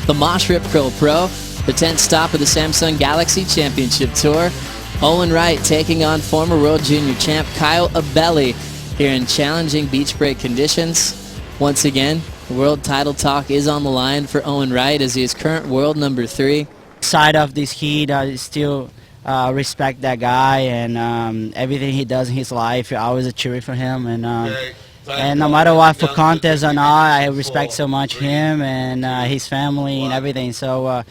the Moche Rip Curl Pro, the 10th stop of the Samsung Galaxy Championship Tour. Owen Wright taking on former World Junior champ Caio Ibelli here in challenging beach break conditions. Once again, world title talk is on the line for Owen Wright as he is current world number 3. Side of this heat, I still respect that guy and everything he does in his life. I always cheer for him, and no matter what, for contest or not, I respect so much him and his family and everything. So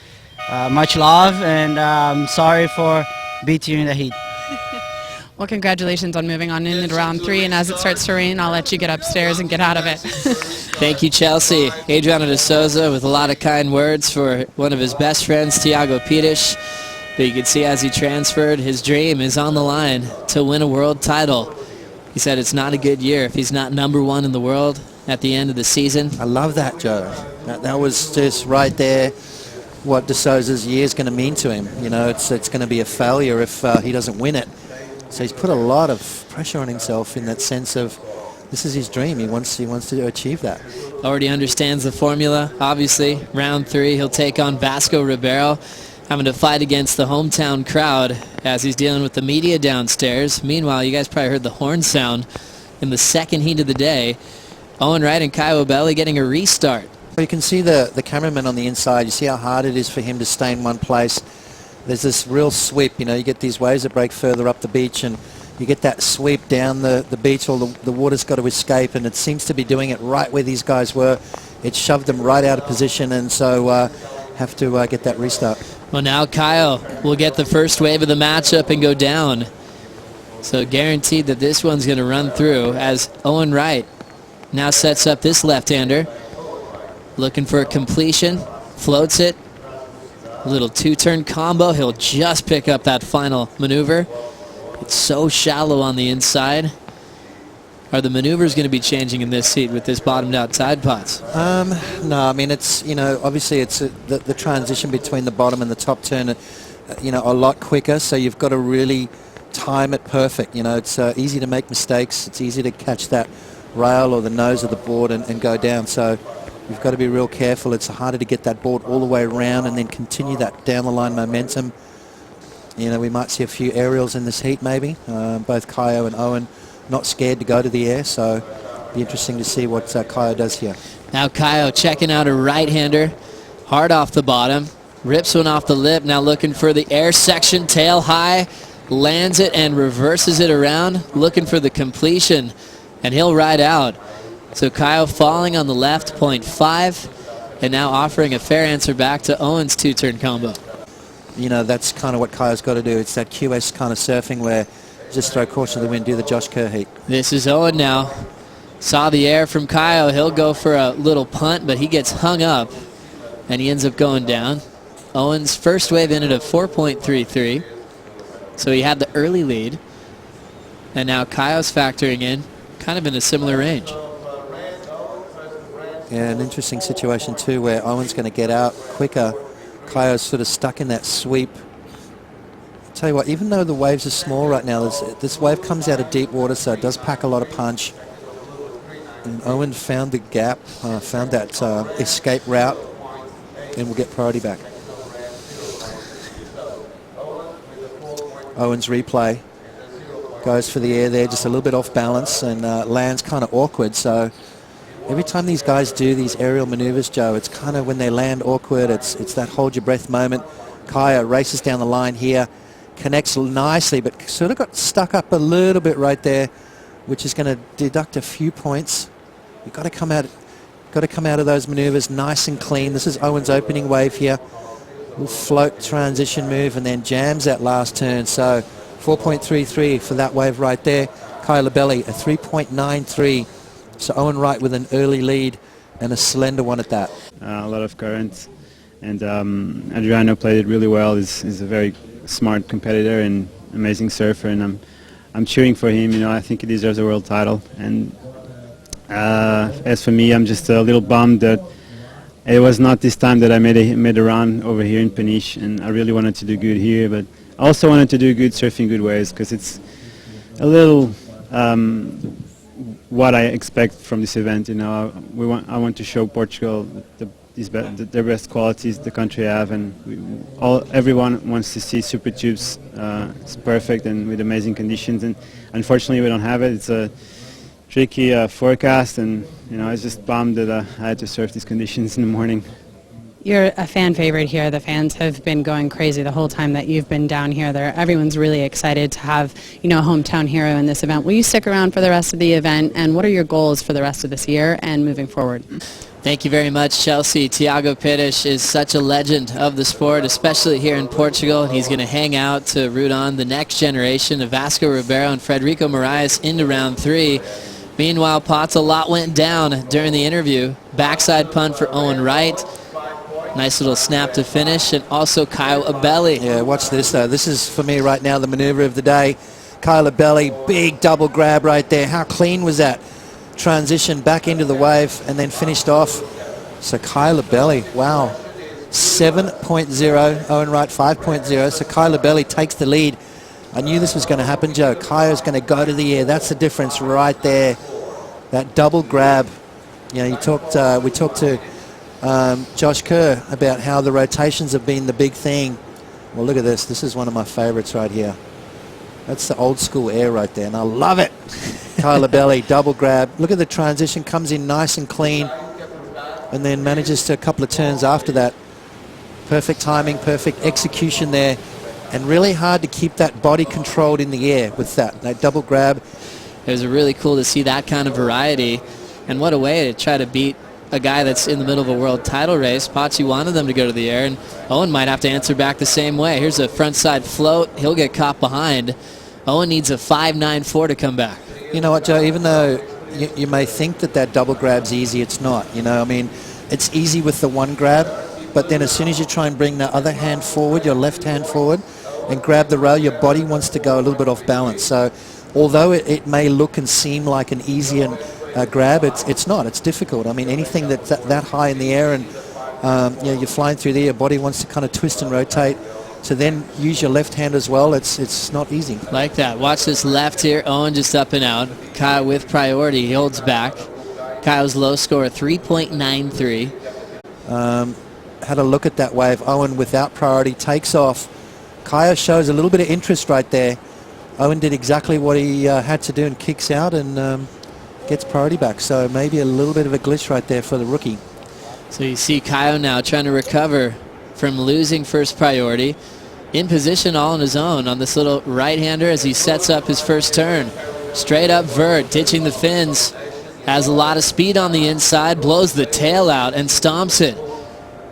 much love, and sorry for beating you in the heat. Well, congratulations on moving on into round 3, and as it starts to rain, I'll let you get upstairs and get out of it. Thank you, Chelsea. Adriano de Souza with a lot of kind words for one of his best friends, Tiago Pires. But you can see as he transferred, his dream is on the line to win a world title. He said it's not a good year if he's not number 1 in the world at the end of the season. I love that, Joe. That was just right there what de Souza's year is going to mean to him. You know, it's going to be a failure if he doesn't win it. So he's put a lot of pressure on himself in that sense of this is his dream. He wants to achieve that. Already understands the formula. Obviously, round 3, he'll take on Vasco Ribeiro, having to fight against the hometown crowd as he's dealing with the media downstairs. Meanwhile, you guys probably heard the horn sound in the second heat of the day. Owen Wright and Caio Ibelli getting a restart. You can see the cameraman on the inside. You see how hard it is for him to stay in one place. There's this real sweep. You know, you get these waves that break further up the beach, and you get that sweep down the beach. All the water's got to escape, and it seems to be doing it right where these guys were. It shoved them right out of position, and so have to get that restart. Well, now Caio will get the first wave of the matchup and go down. So guaranteed that this one's going to run through as Owen Wright now sets up this left-hander. Looking for a completion, floats it. A little 2-turn combo. He'll just pick up that final maneuver. It's so shallow on the inside. Are the maneuvers going to be changing in this heat with this bottomed out tide pots? No, I mean, it's, you know, obviously it's the transition between the bottom and the top turn, you know, a lot quicker, so you've got to really time it perfect. You know, it's easy to make mistakes. It's easy to catch that rail or the nose of the board and go down, so you've got to be real careful. It's harder to get that board all the way around and then continue that down the line momentum. You know, we might see a few aerials in this heat maybe. Both Caio and Owen not scared to go to the air, so be interesting to see what Caio does here. Now Caio checking out a right-hander, hard off the bottom, rips one off the lip, now looking for the air section, tail high, lands it and reverses it around, looking for the completion, and he'll ride out. So Caio falling on the left, 0.5, and now offering a fair answer back to Owen's 2-turn combo. You know, that's kind of what Caio's got to do. It's that QS kind of surfing where just throw caution to the wind, do the Josh Kerr heat. This is Owen now. Saw the air from Caio. He'll go for a little punt, but he gets hung up, and he ends up going down. Owen's first wave ended at 4.33, so he had the early lead, and now Caio's factoring in, kind of in a similar range. Yeah, an interesting situation too where Owen's going to get out quicker. Caio's sort of stuck in that sweep. I'll tell you what, even though the waves are small right now, this wave comes out of deep water, so it does pack a lot of punch. And Owen found the gap, found that escape route, and will get priority back. Owen's replay goes for the air there, just a little bit off balance, and lands kind of awkward. So every time these guys do these aerial maneuvers, Joe, it's kind of when they land awkward, it's that hold your breath moment. Caio races down the line here, connects nicely, but sort of got stuck up a little bit right there, which is going to deduct a few points. You've got to come out of those maneuvers nice and clean. This is Owen's opening wave here. Little float transition move and then jams that last turn. So 4.33 for that wave right there. Caio Ibelli a 3.93. So Owen Wright with an early lead and a slender one at that. A lot of current, and Adriano played it really well. He's a very smart competitor and amazing surfer, and I'm cheering for him. You know, I think he deserves a world title. And as for me, I'm just a little bummed that it was not this time that I made a run over here in Peniche, and I really wanted to do good here, but I also wanted to do good surfing good ways, because it's a little what I expect from this event. You know, I want to show Portugal the their best qualities the country have, and everyone wants to see Super Tubes. It's perfect and with amazing conditions, and unfortunately we don't have it. It's a tricky forecast, and I was just bummed that I had to surf these conditions in the morning. You're a fan favorite here. The fans have been going crazy the whole time that you've been down here. Everyone's really excited to have, a hometown hero in this event. Will you stick around for the rest of the event, and what are your goals for the rest of this year and moving forward? Thank you very much, Chelsea. Tiago Pires is such a legend of the sport, especially here in Portugal. He's going to hang out to root on the next generation of Vasco Ribeiro and Frederico Moraes into round 3. Meanwhile, Potts, a lot went down during the interview. Backside punt for Owen Wright. Nice little snap to finish, and also Caio Ibelli. Yeah, watch this though. This is for me right now the maneuver of the day. Caio Ibelli, big double grab right there. How clean was that? Transition back into the wave and then finished off. So Caio Ibelli, wow. 7.0, Owen Wright 5.0. So Caio Ibelli takes the lead. I knew this was going to happen, Joe. Caio's going to go to the air. That's the difference right there. That double grab. We talked to Josh Kerr about how the rotations have been the big thing. Well, look at this. This is one of my favorites right here. That's the old school air right there, and I love it. Caio Ibelli, double grab. Look at the transition, comes in nice and clean, and then manages to a couple of turns after that. Perfect timing, perfect execution there, and really hard to keep that body controlled in the air with that double grab. It was really cool to see that kind of variety, and what a way to try to beat a guy that's in the middle of a world title race. Potts wanted them to go to the air, and Owen might have to answer back the same way. Here's a front side float. He'll get caught behind. Owen needs a 5.94 to come back. You know what, Joe? Even though you may think that double grab's easy, it's not. It's easy with the one grab, but then as soon as you try and bring the other hand forward, your left hand forward, and grab the rail, your body wants to go a little bit off balance. So although it may look and seem like an easy grab, it's not. It's difficult. Anything that's that high in the air and you're flying through there, your body wants to kind of twist and rotate. So then use your left hand as well. It's not easy. Like that. Watch this left here. Owen just up and out. Caio with priority. He holds back. Caio's low score, 3.93. Had a look at that wave. Owen without priority takes off. Caio shows a little bit of interest right there. Owen did exactly what he had to do and kicks out and gets priority back. So maybe a little bit of a glitch right there for the rookie. So you see Caio now trying to recover from losing first priority. In position all on his own on this little right-hander as he sets up his first turn. Straight up vert, ditching the fins. Has a lot of speed on the inside, blows the tail out and stomps it.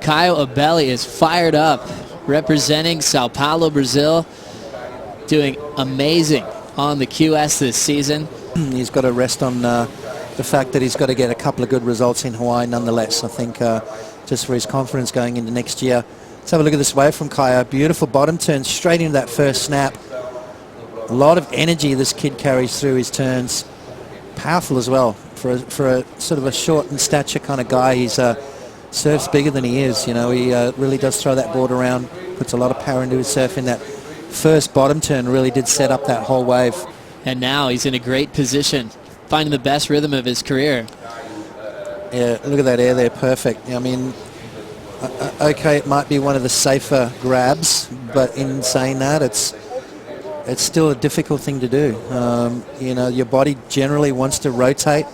Caio Ibelli is fired up, representing Sao Paulo, Brazil. Doing amazing on the QS this season. He's got to rest on the fact that he's got to get a couple of good results in Hawaii nonetheless. I think just for his confidence going into next year. Let's have a look at this wave from Caio. Beautiful bottom turn straight into that first snap. A lot of energy this kid carries through his turns. Powerful as well for a sort of a short in stature kind of guy. He's surfs bigger than he is. He really does throw that board around. Puts a lot of power into his surf in that first bottom turn. Really did set up that whole wave. And now he's in a great position, finding the best rhythm of his career. Yeah, look at that air there, perfect. Okay, it might be one of the safer grabs, but in saying that, it's still a difficult thing to do. Your body generally wants to rotate,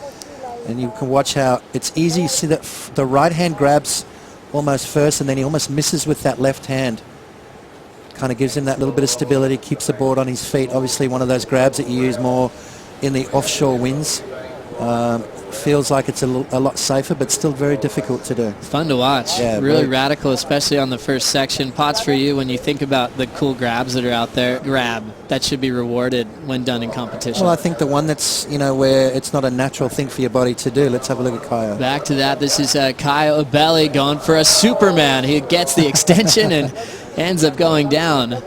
and you can watch how it's easy. You see that the right hand grabs almost first, and then he almost misses with that left hand. Kind of gives him that little bit of stability, keeps the board on his feet. Obviously one of those grabs that you use more in the offshore winds. Feels like it's a lot safer, but still very difficult to do. Fun to watch. Yeah, really radical, especially on the first section. Potts, for you, when you think about the cool grabs that are out there, grab that should be rewarded when done in competition. Well, I think the one that's, where it's not a natural thing for your body to do. Let's have a look at Caio. Back to that. This is Caio Ibelli going for a Superman. He gets the extension and ends up going down.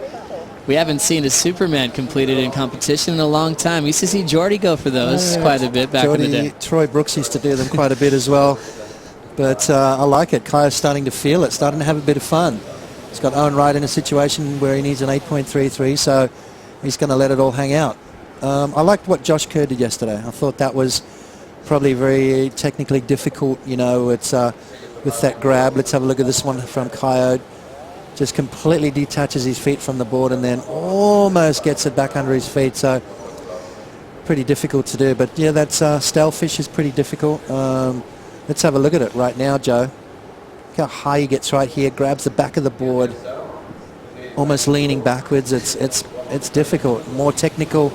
We haven't seen a Superman completed in competition in a long time. We used to see Jordy go for those quite a bit back in the day. Troy Brooks used to do them quite a bit as well. But I like it. Caio's starting to feel it, starting to have a bit of fun. He's got Owen Wright in a situation where he needs an 8.33, so he's going to let it all hang out. I liked what Josh Kerr did yesterday. I thought that was probably very technically difficult. It's with that grab. Let's have a look at this one from Caio. Just completely detaches his feet from the board and then almost gets it back under his feet. So pretty difficult to do. But yeah, that's Stalefish is pretty difficult. Let's have a look at it right now, Joe. Look how high he gets right here. Grabs the back of the board, almost leaning backwards. It's difficult. More technical.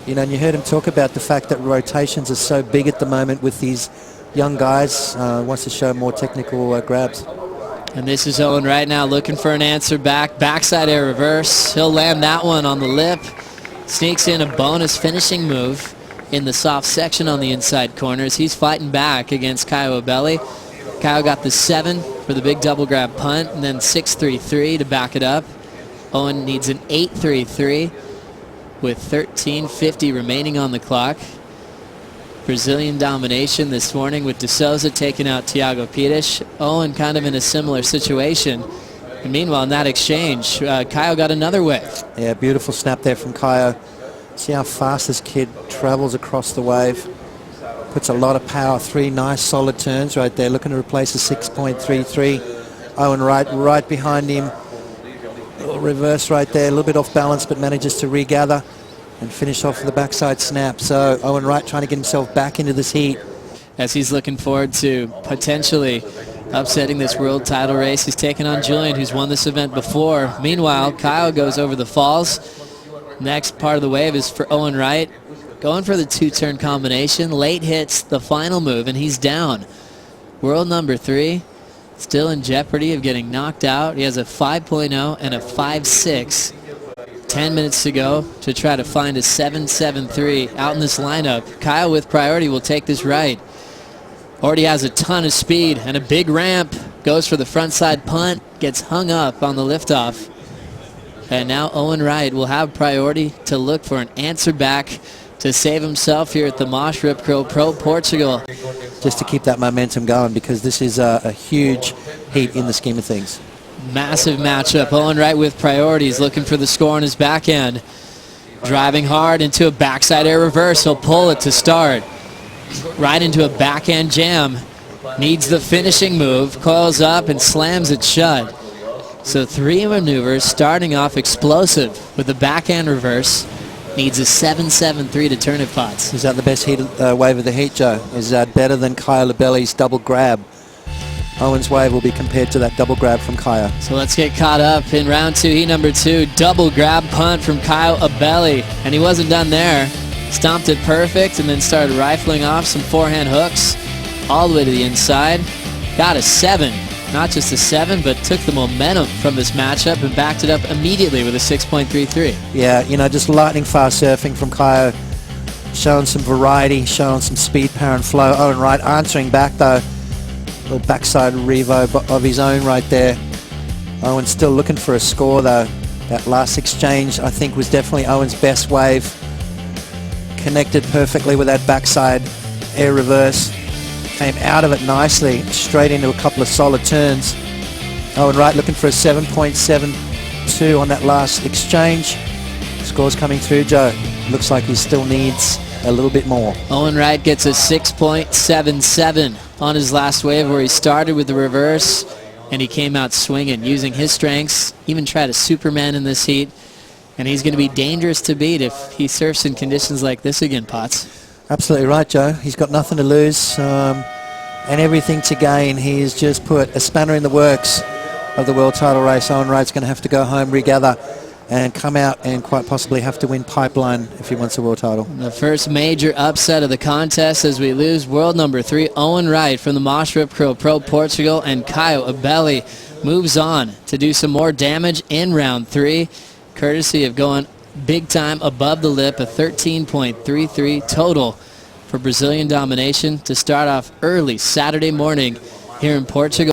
You know, and you heard him talk about the fact that rotations are so big at the moment with these young guys. Wants to show more technical grabs. And this is Owen Wright now looking for an answer back. Backside air reverse. He'll land that one on the lip. Sneaks in a bonus finishing move in the soft section on the inside corners. He's fighting back against Caio Ibelli. Caio got the 7 for the big double grab punt, and then 6-3-3 to back it up. Owen needs an 8-3-3 with 13:50 remaining on the clock. Brazilian domination this morning with De Souza taking out Thiago Pires. Owen kind of in a similar situation. And meanwhile, in that exchange, Caio got another wave. Yeah, beautiful snap there from Caio. See how fast this kid travels across the wave. Puts a lot of power. 3 nice solid turns right there. Looking to replace a 6.33. Owen Wright right behind him. Little reverse right there. A little bit off balance, but manages to regather and finish off with the backside snap. So Owen Wright trying to get himself back into this heat. As he's looking forward to potentially upsetting this world title race. He's taking on Julian, who's won this event before. Meanwhile, Caio goes over the falls. Next part of the wave is for Owen Wright. Going for the 2-turn combination. Late hits the final move, and he's down. World number 3. Still in jeopardy of getting knocked out. He has a 5.0 and a 5.6. 10 minutes to go to try to find a 7.73 out in this lineup. Caio with priority will take this right. Already has a ton of speed and a big ramp. Goes for the front side punt. Gets hung up on the liftoff. And now Owen Wright will have priority to look for an answer back to save himself here at the Moche Rip Curl Pro Portugal. Just to keep that momentum going, because this is a huge heat in the scheme of things. Massive matchup. Owen Wright with priorities, looking for the score on his back end. Driving hard into a backside air reverse. He'll pull it to start. Right into a backhand jam. Needs the finishing move. Coils up and slams it shut. So 3 maneuvers starting off explosive with the backhand reverse. Needs a 7.73 to turn it, Potts. Is that the best heat, wave of the heat, Joe? Is that better than Caio Ibelli's double grab? Owen's wave will be compared to that double grab from Caio. So let's get caught up in round 2, heat number 2. Double grab punt from Caio Ibelli. And he wasn't done there. Stomped it perfect and then started rifling off some forehand hooks all the way to the inside. Got a 7. Not just a 7, but took the momentum from this matchup and backed it up immediately with a 6.33. Yeah, you know, just lightning fast surfing from Caio. Showing some variety, showing some speed, power and flow. Owen Wright answering back though. Little backside revo of his own right there. Owen still looking for a score though. That last exchange I think was definitely Owen's best wave. Connected perfectly with that backside air reverse. Came out of it nicely, straight into a couple of solid turns. Owen Wright looking for a 7.72 on that last exchange. Score's coming through, Joe. Looks like he still needs a little bit more. Owen Wright gets a 6.77 on his last wave, where he started with the reverse and he came out swinging, using his strengths, even tried a Superman in this heat, and he's going to be dangerous to beat if he surfs in conditions like this again, Potts. Absolutely right, Joe. He's got nothing to lose and everything to gain. He's just put a spanner in the works of the world title race. Owen Wright's going to have to go home, regather, and come out and quite possibly have to win pipeline if he wants a world title. The first major upset of the contest as we lose world number 3, Owen Wright from the Moche Rip Curl Pro Portugal, and Caio Ibelli moves on to do some more damage in round 3, courtesy of going big time above the lip, a 13.33 total for Brazilian domination to start off early Saturday morning here in Portugal.